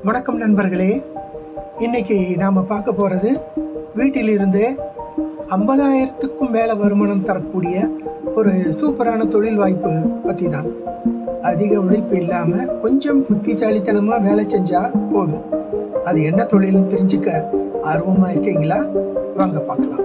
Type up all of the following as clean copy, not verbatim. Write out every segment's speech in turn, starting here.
வணக்கம் நண்பர்களே. இன்னைக்கு நாம் பார்க்க போகிறது வீட்டிலிருந்தே 50,000க்கும் மேலே வருமானம் தரக்கூடிய ஒரு சூப்பரான தொழில் வாய்ப்பு பற்றி தான். அதிக உழைப்பு இல்லாமல் கொஞ்சம் புத்திசாலித்தனமாக வேலை செஞ்சால் போதும். அது என்ன தொழில்னு தெரிஞ்சுக்க ஆர்வமாக இருக்கீங்களா? வாங்க பார்க்கலாம்.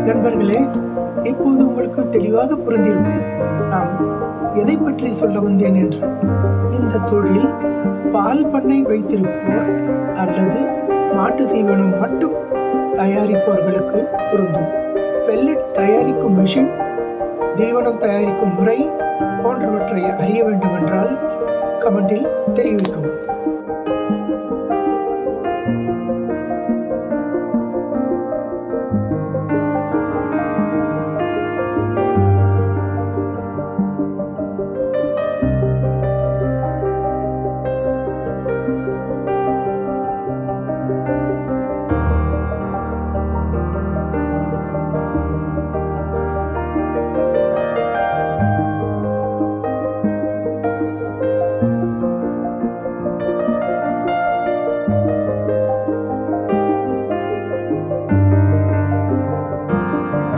நண்பர்களே, இப்போது உங்களுக்கு தெளிவாக புரிந்திருக்கும் நாம் எதை பற்றி சொல்ல வந்தேன் என்று. இந்த தொழில் பால் பண்ணை வைத்திருப்போர் அல்லது மாட்டு தீவனம் மட்டும் தயாரிப்பவர்களுக்கு பொருந்தும். பெல்லட் தயாரிக்கும் மிஷின், தீவனம் தயாரிக்கும் முறை போன்றவற்றை அறிய வேண்டுமென்றால் கமெண்டில் தெரிவிக்கவும்.